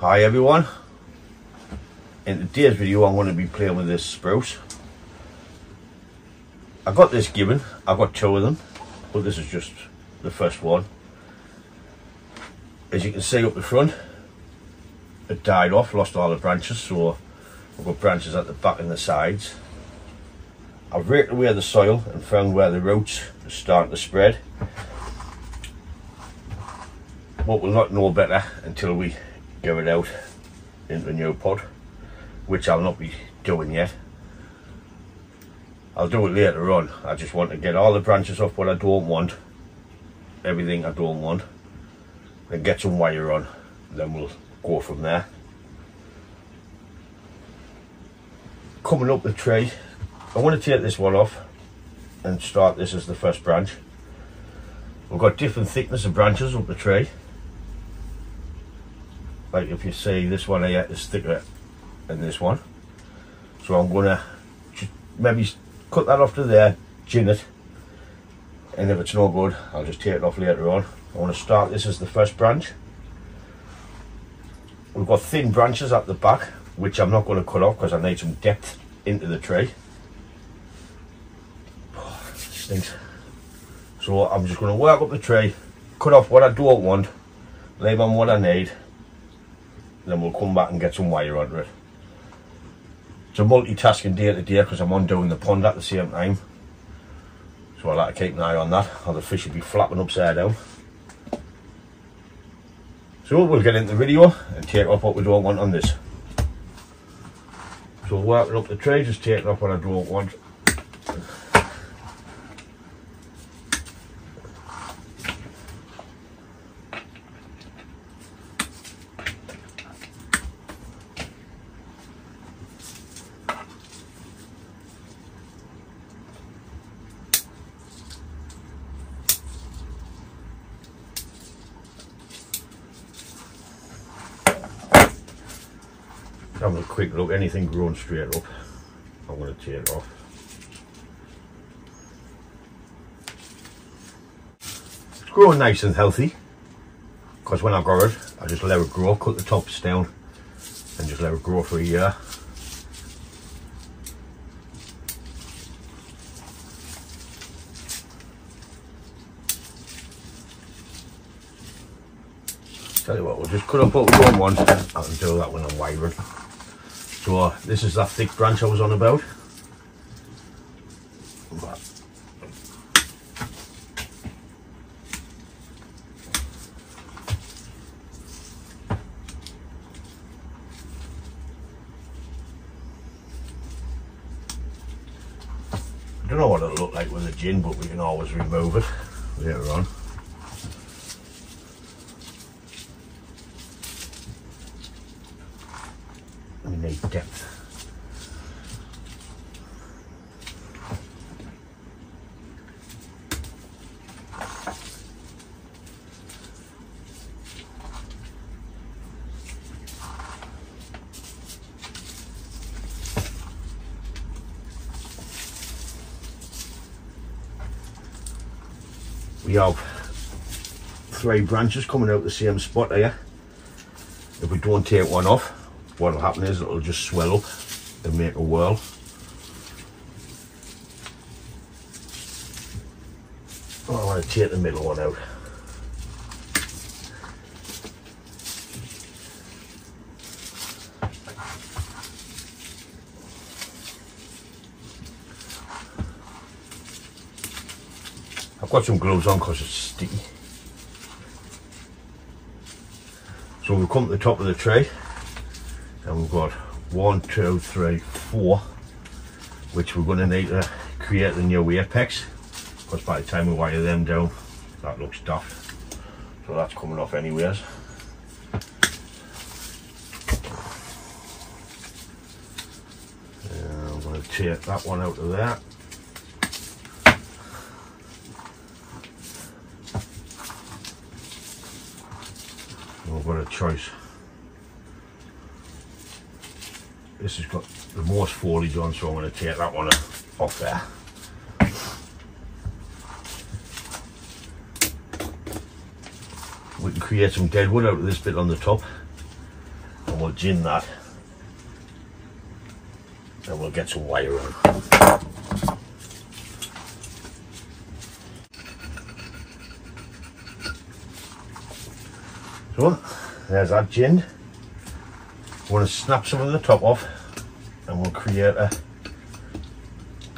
Hi everyone, in today's video I'm going to be playing with this spruce. I got this gibbon, I've got two of them, but this is just the first one. As you can see up the front, it died off, lost all the branches, so I've got branches at the back and the sides. I've raked away the soil and found where the roots are starting to spread, but we'll not know better until we get it out into a new pot, which I'll not be doing yet. I'll do it later on. I just want to get all the branches off what I don't want, everything I don't want, and get some wire on, then we'll go from there. Coming up the tree, I want to take this one off and start this as the first branch. We've got different thickness of branches up the tree. Like if you see, this one here is thicker than this one, so I'm gonna just maybe cut that off to there, gin it, and if it's no good I'll just take it off later on. I want to start this as the first branch. We've got thin branches at the back which I'm not going to cut off because I need some depth into the tree. Oh, it stinks. So I'm just going to work up the tree, cut off what I don't want, leave on what I need, then we'll come back and get some wire onto it. It's a multitasking day to day because I'm on doing the pond at the same time, so I like to keep an eye on that, or the fish will be flapping upside down. So we'll get into the video and take off what we don't want on this. So working up the tree, just taking off what I don't want. Having a quick look, anything growing straight up, I'm going to take it off. It's growing nice and healthy, because when I got it, I just let it grow, cut the tops down, and just let it grow for a year. Tell you what, we'll just cut up what we don't want. I can do that when I'm wiring. So this is that thick branch I was on about. I don't know what it'll look like with a gin, but we can always remove it later on. We need depth. We have 3 branches coming out the same spot here. If we don't take one off, what will happen is it'll just swell up and make a whirl. Oh, I want to take the middle one out. I've got some gloves on because it's sticky. So we've come to the top of the tree, and we've got 1, 2, 3, 4, which we're going to need to create the new apex, because by the time we wire them down, that looks daft. So that's coming off anyways. I'm going to take that one out of there. We've got a choice. This has got the most foliage on, so I'm going to take that one off there. We can create some deadwood out of this bit on the top, we'll gin that, and we'll get some wire on. So there's that ginned. We're going to snap some of the top off, and we'll create a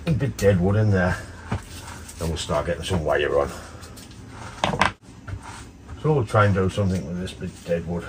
bit deadwood in there, and we'll start getting some wire on. So we'll try and do something with this bit deadwood.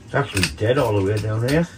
It's actually dead all the way down here.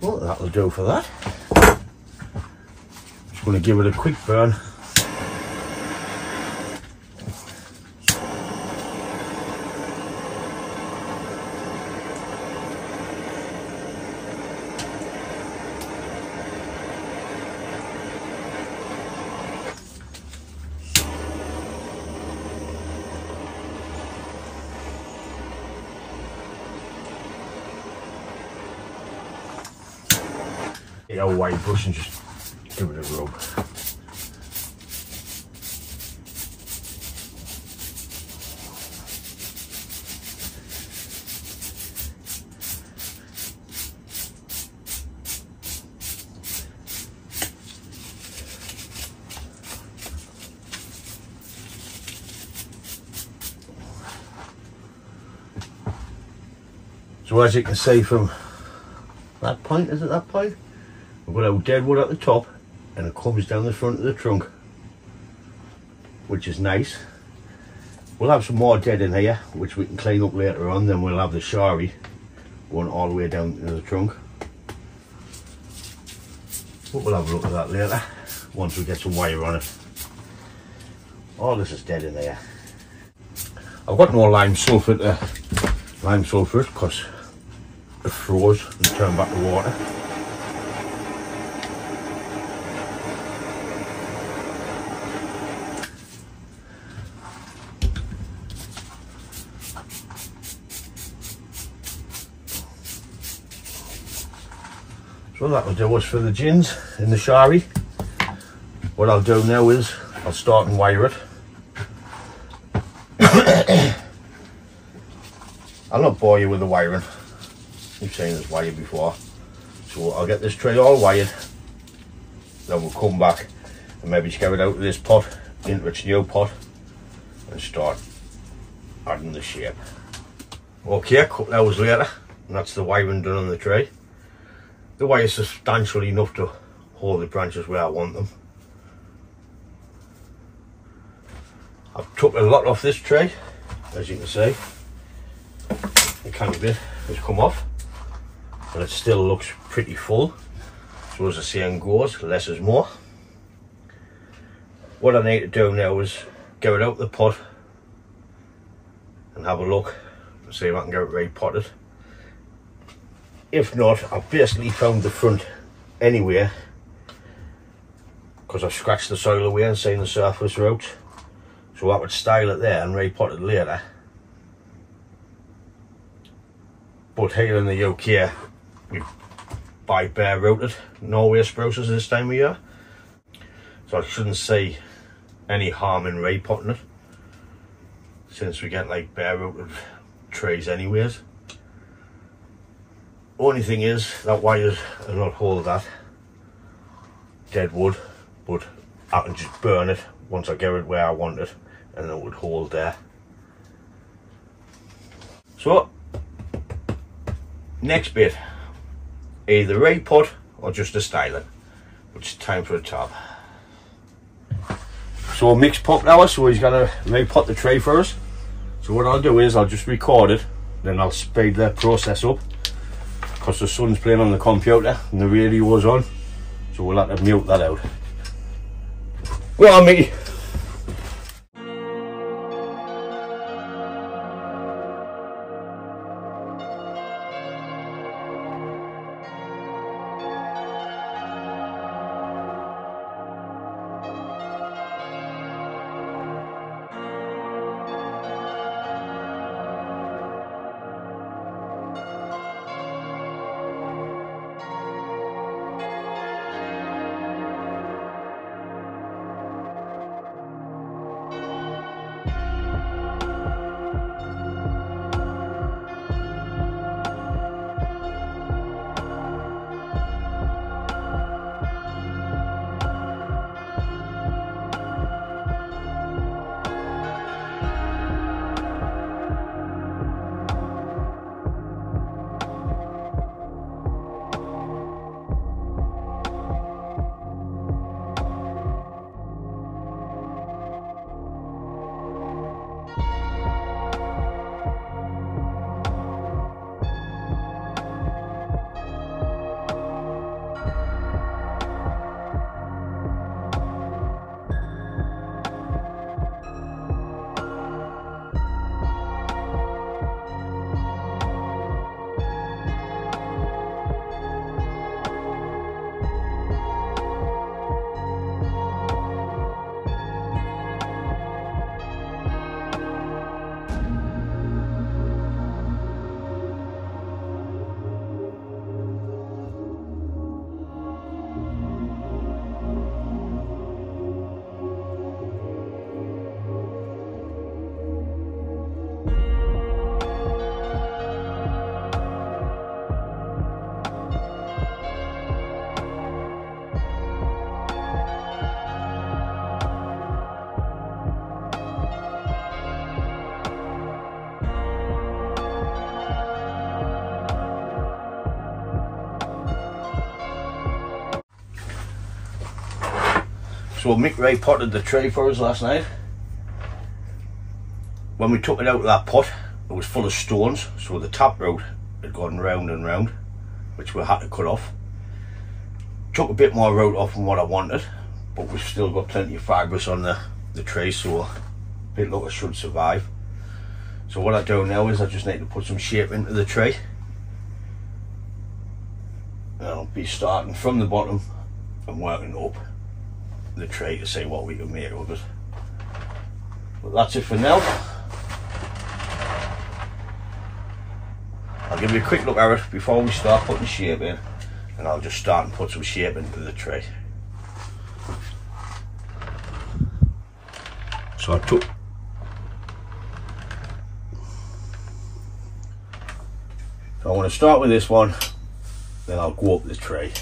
Well, that'll do for that. Just going to give it a quick burn. Get our white brush and just give it a rub. So as you can see from that point, is it that point? We've got our deadwood at the top, and it comes down the front of the trunk, which is nice. We'll have some more dead in here, which we can clean up later on. Then we'll have the shari going all the way down to the trunk. But we'll have a look at that later, once we get some wire on it. All this is dead in here. I've got no lime sulphate because it froze and turned back to water. So that'll do us for the gins in the shari. What I'll do now is I'll start and wire it. I'll not bore you with the wiring. You've seen this wire before. So I'll get this tray all wired. Then we'll come back and maybe just get it out of this pot into its new pot and start adding the shape. Okay, a couple hours later, and that's the wiring done on the tray. The wire is substantial enough to hold the branches where I want them. I've took a lot off this tray, as you can see. The canny bit has come off, and it still looks pretty full. So as the saying goes, less is more. What I need to do now is get it out of the pot and have a look and see if I can get it repotted. If not, I've basically found the front anyway, because I've scratched the soil away and seen the surface roots. So I would style it there and repot it later. But here in the UK, we buy bare rooted Norway spruces this time of year. So I shouldn't see any harm in repotting it, since we get like bare rooted trees anyways. Only thing is that wires will not hold that dead wood, but I can just burn it once I get it where I want it, and it would hold there. So next bit, either repot or just a styling, which is time for a top. So Mick's popped now, so he's gonna repot the tray for us. So what I'll do is I'll just record it, then I'll speed the process up, because the son's playing on the computer and the radio's on, so we'll have to mute that out. Well, Mickey. So Mick repotted the tray for us last night. When we took it out of that pot, it was full of stones, so the taproot had gone round and round, which we had to cut off. Took a bit more root off than what I wanted, but we've still got plenty of fibrous on the tray, so it looks should survive. So what I do now is I just need to put some shape into the tray. And I'll be starting from the bottom and working up the tray to see what we can make of it. But that's it for now. I'll give you a quick look at it before we start putting shape in, and I'll just start and put some shape into the tray. So I took I want to start with this one, then I'll go up the tray.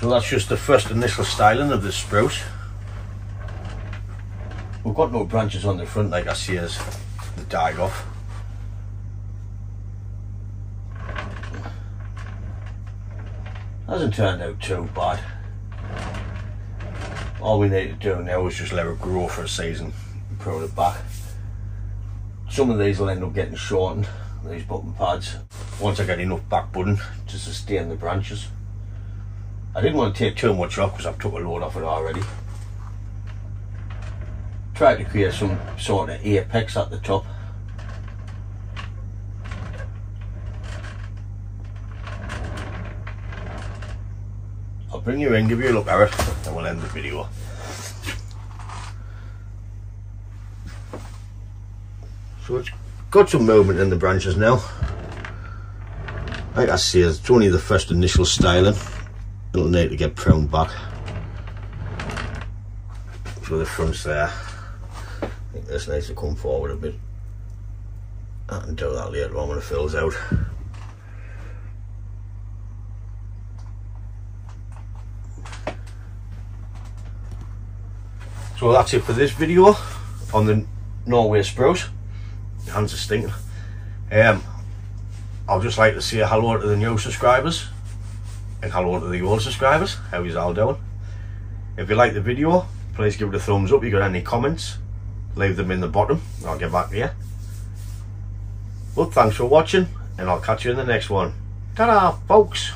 So that's just the first initial styling of this spruce. We've got no branches on the front like I see as the died off. Hasn't turned out too bad. All we need to do now is just let it grow for a season and prune it back. Some of these will end up getting shortened, these button pads, once I get enough back budding to sustain the branches. I didn't want to take too much off because I've took a load off it already. Tried to create some sort of apex at the top. I'll bring you in, give you a look at it, and we'll end the video. So it's got some movement in the branches now. Like I say, it's only the first initial styling. It'll need to get pruned back. So the front's there. I think this needs to come forward a bit. I can do that later on when it fills out. So that's it for this video on the Norway spruce. My hands are stinking. I'd just like to say hello to the new subscribers and hello to the old subscribers. How you all doing? If you like the video, please give it a thumbs up. If you got any comments, leave them in the bottom. I'll get back to you. But thanks for watching, and I'll catch you in the next one. Ta-da, folks!